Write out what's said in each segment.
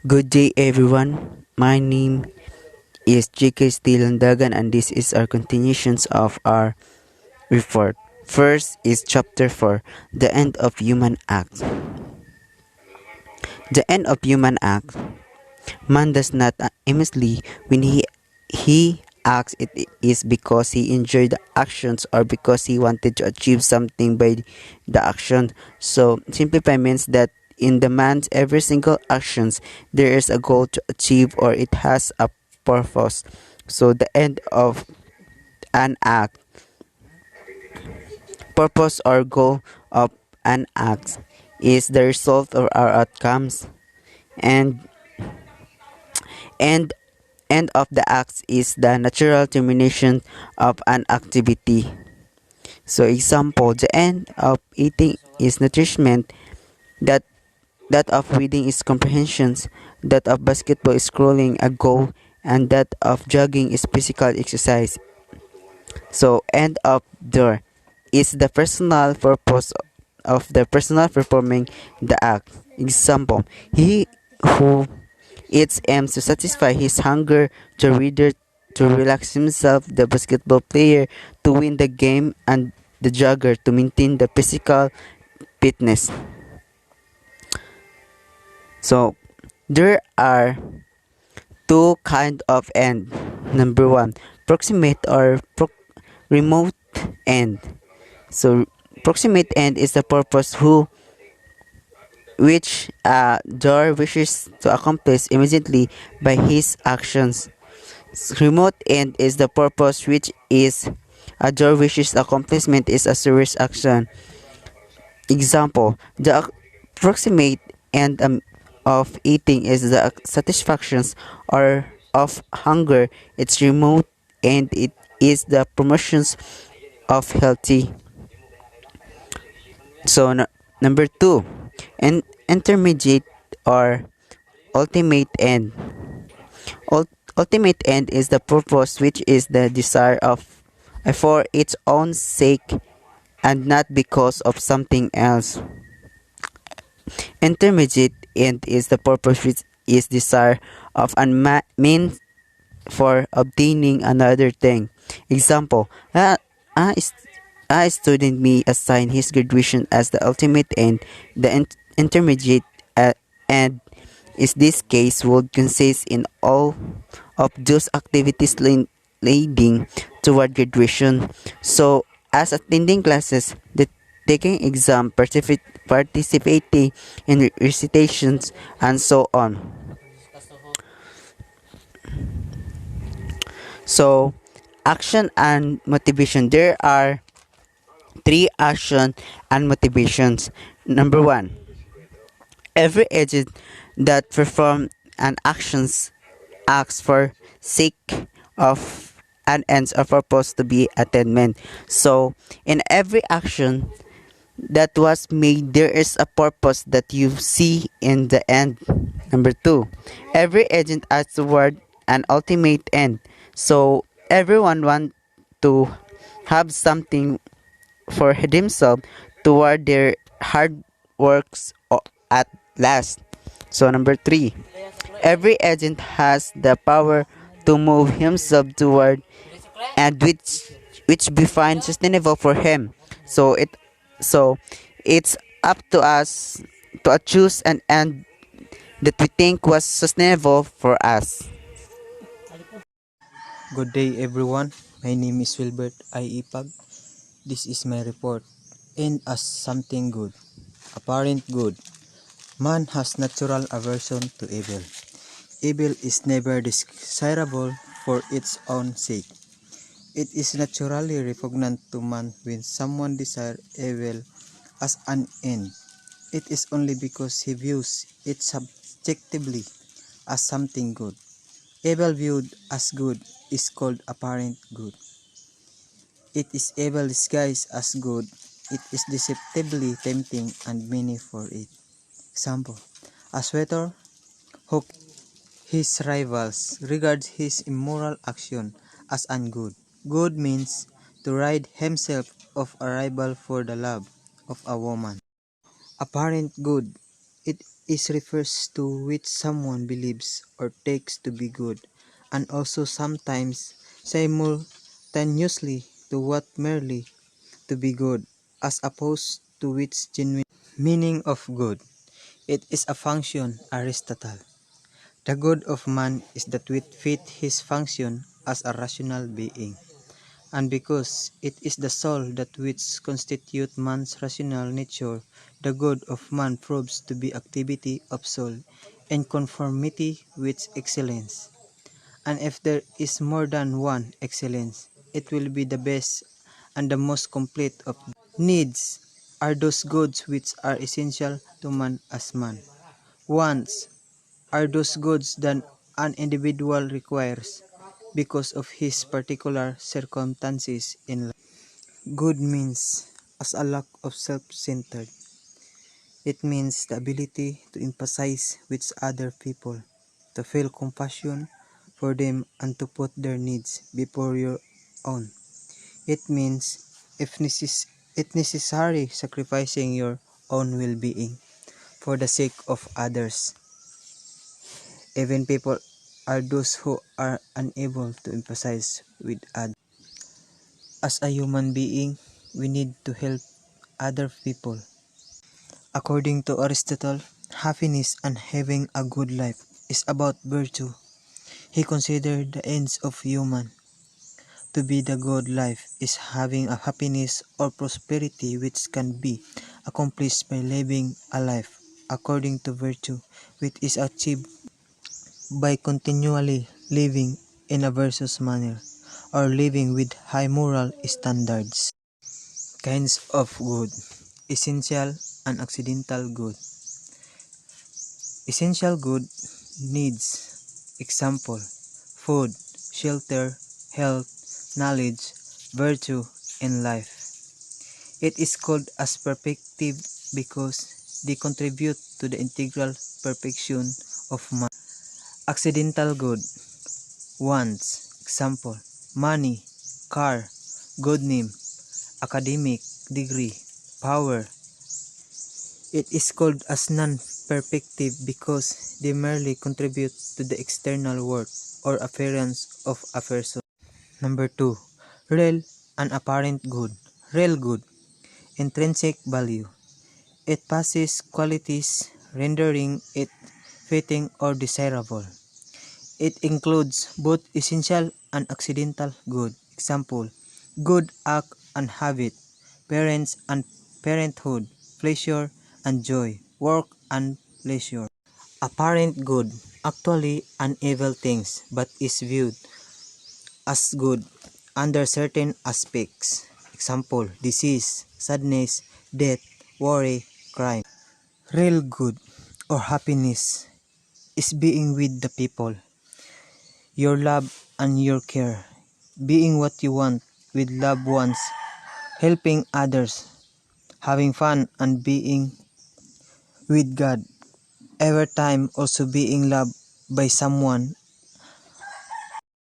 Good day everyone. My name is J.K. Stilandagan and this is our continuations of our report. First is chapter 4, The End of Human Acts. The end of human act. Man does not immediately when he acts it is because he enjoyed the actions or because he wanted to achieve something by the action. So simplify means that in the man's every single actions there is a goal to achieve or it has a purpose. So the end of an act, purpose or goal of an act is the result of our outcomes and end end of the act is the natural termination of an activity. So example, the end of eating is nourishment, that that of reading is comprehensions, that of basketball is scrolling a goal, and that of jogging is physical exercise. So end of door is the personal purpose of the personal performing the act. Example, he who eats aims to satisfy his hunger, the reader to relax himself, the basketball player to win the game, and the jogger to maintain the physical fitness. So there are two kind of end. Number one, proximate or remote end. So proximate end is the purpose who which a door wishes to accomplish immediately by his actions. Remote end is the purpose which is a door wishes accomplishment is a serious action. Example, the approximate end of eating is the satisfactions or of hunger. It's remote and it is the promotions of healthy. So number two, and intermediate or ultimate end. Ultimate end is the purpose which is the desire of for its own sake and not because of something else. Intermediate end is the purpose which is desire of a means for obtaining another thing. Example, a student may assign his graduation as the ultimate end. The intermediate end is this case would consist in all of those activities leading toward graduation. So, as attending classes, the taking exam, participating in recitations, and so on. So, action and motivation. There are three action and motivations. Number one, every agent that perform an actions acts for sake of an ends or purpose to be attainment. So in every action that was made, there is a purpose that you see in the end. Number two, every agent acts toward an ultimate end. So everyone want to have something for himself toward their hard works at last. So number three, every agent has the power to move himself toward and which be find sustainable for him. So so it's up to us to choose an end that we think was sustainable for us. Good day everyone. My name is Wilbert Ipag. This is my report. End as something good. Apparent good. Man has natural aversion to evil. Evil is never desirable for its own sake. It is naturally repugnant to man when someone desires evil as an end. It is only because he views it subjectively as something good. Evil viewed as good is called apparent good. It is evil disguised as good. It is deceptively tempting and many for it. Example, a sweater who his rivals regards his immoral action as ungood. Good means to rid himself of a rival for the love of a woman. Apparent good It is refers to which someone believes or takes to be good, and also sometimes simultaneously to what merely to be good, as opposed to which genuine meaning of good. It is a function, Aristotle. The good of man is that which fit his function as a rational being. And because it is the soul that which constitute man's rational nature, the good of man proves to be activity of soul in conformity with excellence. And if there is more than one excellence, it will be the best and the most complete of needs are those goods which are essential to man as man. Wants are those goods that an individual requires because of his particular circumstances in life. Good means as a lack of self-centered. It means the ability to empathize with other people, to feel compassion for them and to put their needs before your own. It means if necessary sacrificing your own well-being for the sake of others. Even people are those who are unable to empathize with others. As a human being, we need to help other people. According to Aristotle, happiness and having a good life is about virtue. He considered the ends of human to be the good life is having a happiness or prosperity which can be accomplished by living a life according to virtue, which is achieved by continually living in a virtuous manner or living with high moral standards. Kinds of good: essential and accidental good. Essential good needs, example, food, shelter, health, knowledge, virtue, and life. It is called as perfective because they contribute to the integral perfection of man. Accidental good, wants, example, money, car, good name, academic degree, power. It is called as non-perfective because they merely contribute to the external worth or appearance of a person. Number 2. Real and apparent good. Real good. Intrinsic value. It possesses qualities rendering it fitting or desirable. It includes both essential and accidental good. Example, good act and habit, parents and parenthood, pleasure and joy, work and pleasure. Apparent good, actually an evil things, but is viewed as good under certain aspects. Example, disease, sadness, death, worry, crime. Real good or happiness is being with the people, your love and your care, being what you want with loved ones, helping others, having fun and being with God, every time also being loved by someone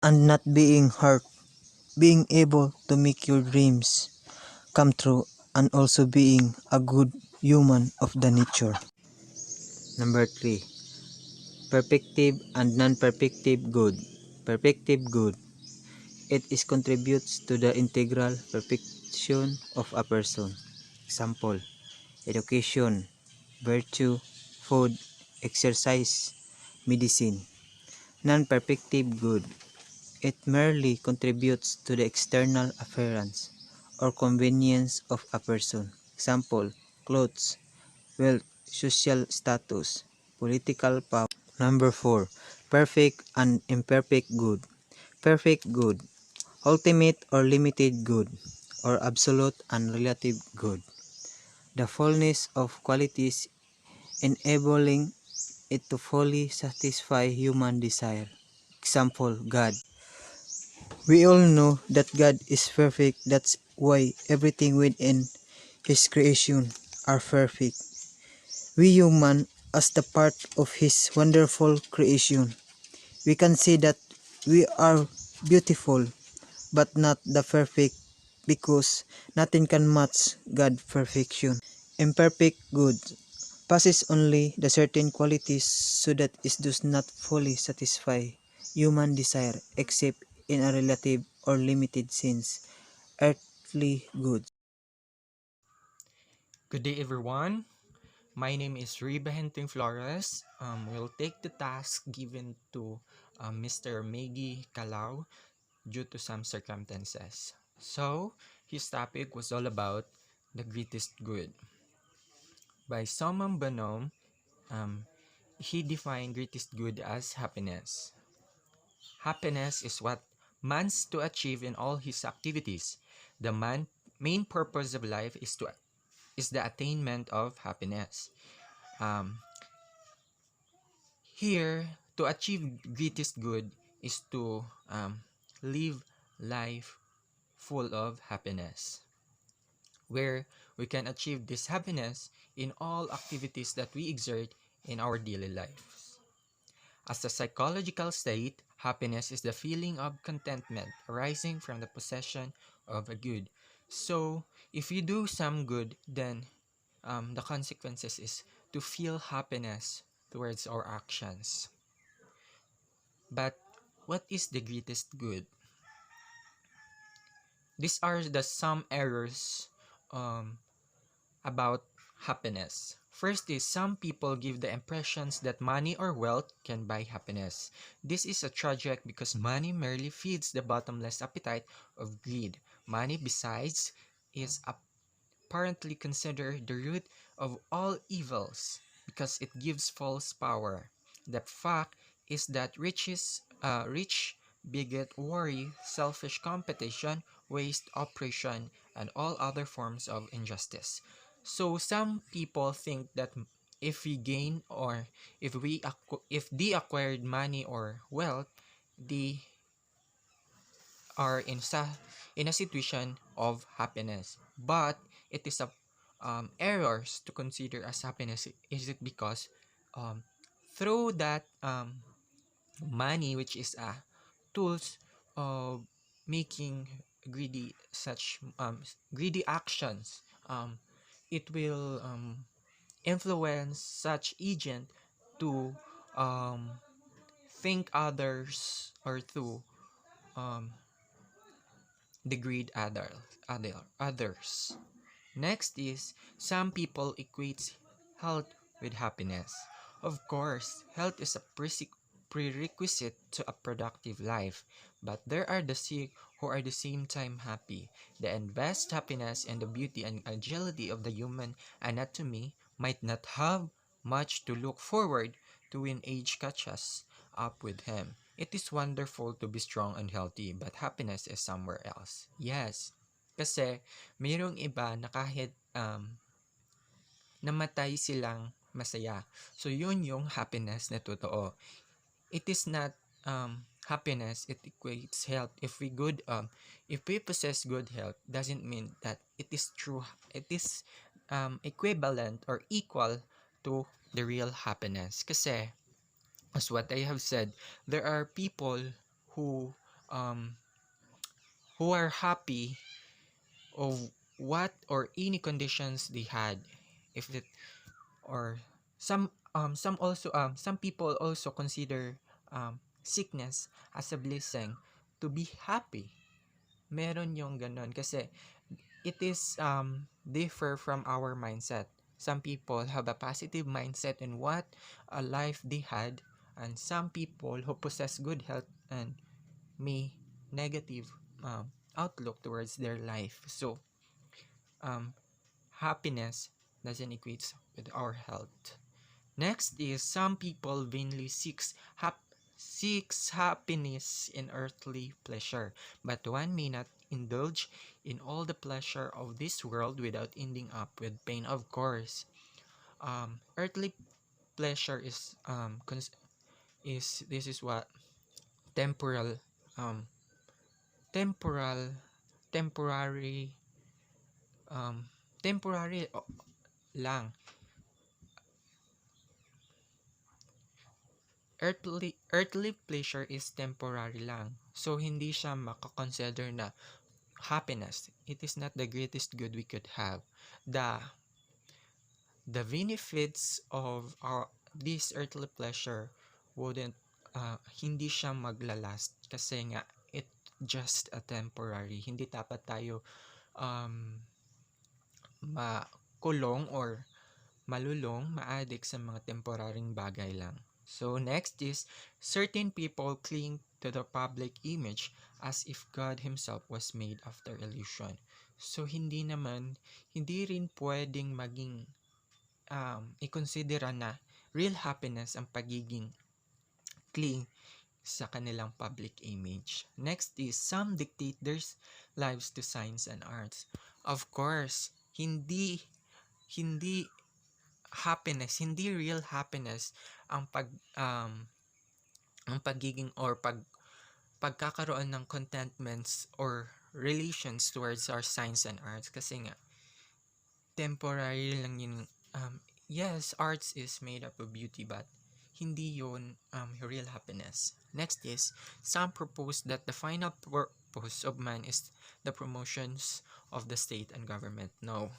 and not being hurt, being able to make your dreams come true and also being a good human of the nature. Number 3. Perfective and non-perfective good. Perfective good. It is contributes to the integral perfection of a person. Example, education, virtue, food, exercise, medicine. Non-perfective good. It merely contributes to the external appearance or convenience of a person. Example, clothes, wealth, social status, political power. Number 4. Perfect and imperfect good. Perfect good. Ultimate or limited good, or absolute and relative good. The fullness of qualities enabling it to fully satisfy human desire. Example, God. We all know that God is perfect. That's why everything within His creation are perfect. We human, as the part of His wonderful creation, we can say that we are beautiful, but not the perfect, because nothing can match God's perfection. Imperfect good. possess only the certain qualities so that it does not fully satisfy human desire except in a relative or limited sense, earthly goods. Good day, everyone. My name is Riba Henting Flores. We'll take the task given to Mr. Maggie Calao due to some circumstances. So, his topic was all about the greatest good. By Somam Banom, um, he defined greatest good as happiness. Happiness is what man's to achieve in all his activities. The main purpose of life is the attainment of happiness. Um, Here, to achieve greatest good is to live life full of happiness, where we can achieve this happiness in all activities that we exert in our daily lives. As a psychological state, happiness is the feeling of contentment arising from the possession of a good. So, if you do some good, then the consequences is to feel happiness towards our actions. But what is the greatest good? These are the some errors um, about happiness. First is some people give the impressions that money or wealth can buy happiness. This is a tragic because money merely feeds the bottomless appetite of greed. Money, besides, is apparently considered the root of all evils because it gives false power. The fact is that rich beget worry, selfish competition, waste, oppression, and all other forms of injustice. So some people think that if we gain or if they acquired money or wealth, they are in a situation of happiness. But it is a errors to consider as happiness. Is it because um, through that money, which is a tools of making greedy actions, it will influence such agent to um, think others or to um, degrade others. Next is some people equate health with happiness. Of course, health is a prerequisite to a productive life, but there are the sick who are at the same time happy. The invest happiness and the beauty and agility of the human anatomy might not have much to look forward to when age catches up with him. It is wonderful to be strong and healthy, but happiness is somewhere else. Yes, kasi mayroong iba na kahit namatay silang masaya. So, yun yung happiness na totoo. It is not happiness, it equates health. If we possess good health, doesn't mean that it is true. It is equivalent or equal to the real happiness. Kasi, as what I have said, there are people who um, who are happy of what or any conditions they had. If it or some people also consider sickness as a blessing to be happy. Meron yung ganon kasi it is differ from our mindset. Some people have a positive mindset in what a life they had, and some people who possess good health and may negative outlook towards their life. So um, happiness doesn't equate with our health. Next is some people vainly seeks happiness in earthly pleasure, but one may not indulge in all the pleasure of this world without ending up with pain. Of course, earthly pleasure is this is what temporal, um, temporal, temporary, um, temporary lang. Earthly pleasure is temporary lang. So, hindi siya makakonsider na happiness. It is not the greatest good we could have. The the benefits of our this earthly pleasure wouldn't hindi siya maglalast kasi nga it just a temporary. Hindi dapat tayo um, makulong or malulong, ma-addict sa mga temporaryong bagay lang. So next is, certain people cling to the public image as if God Himself was made after illusion. So hindi rin pwedeng maging ikonsidera na real happiness ang pagiging cling sa kanilang public image. Next is, some dictate their lives to science and arts. Of course, hindi happiness, hindi real happiness ang ang pagiging or pagkakaroon ng contentments or relations towards our science and arts kasi nga temporary lang yun. Yes, arts is made up of beauty but hindi yun real happiness. Next is, some propose that the final purpose of man is the promotions of the state and government. No,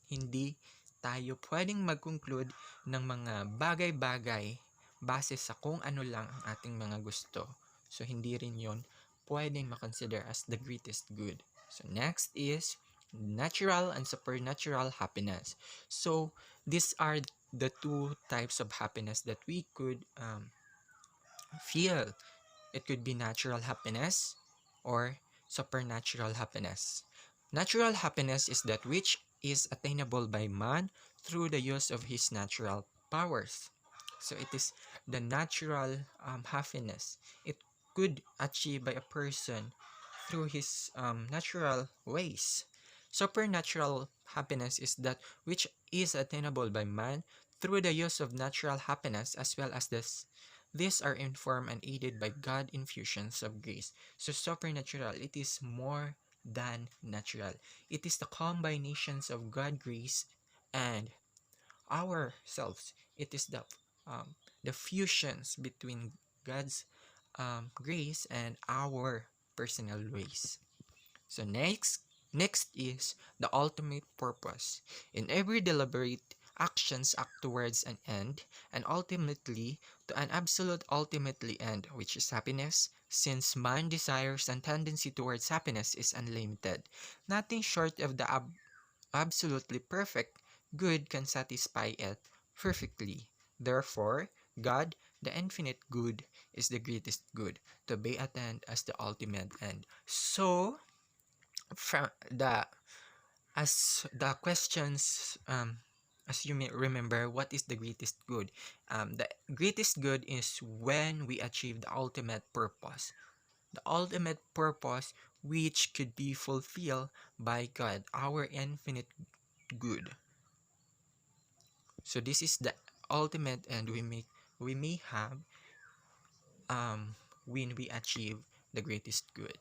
hindi tayo pwedeng mag-conclude ng mga bagay-bagay base sa kung ano lang ang ating mga gusto. So, hindi rin yon pwedeng makonsider as the greatest good. So, next is natural and supernatural happiness. So, these are the two types of happiness that we could feel. It could be natural happiness or supernatural happiness. Natural happiness is that which is attainable by man through the use of his natural powers. So it is the natural happiness. It could achieve by a person through his natural ways. Supernatural happiness is that which is attainable by man through the use of natural happiness as well as this. These are informed and aided by God infusions of grace. So supernatural, it is more than natural. It is the combinations of God grace and ourselves. It is the fusions between God's grace and our personal ways. So next is the ultimate purpose. In every deliberate actions act towards an end and ultimately to an absolute ultimately end, which is happiness, since man desires and tendency towards happiness is unlimited. Nothing short of the absolutely perfect good can satisfy it perfectly. Therefore, God, the infinite good, is the greatest good, to be attained as the ultimate end. So, from the questions, as you may remember, what is the greatest good? The greatest good is when we achieve the ultimate purpose. The ultimate purpose which could be fulfilled by God, our infinite good. So this is the ultimate end we may have when we achieve the greatest good.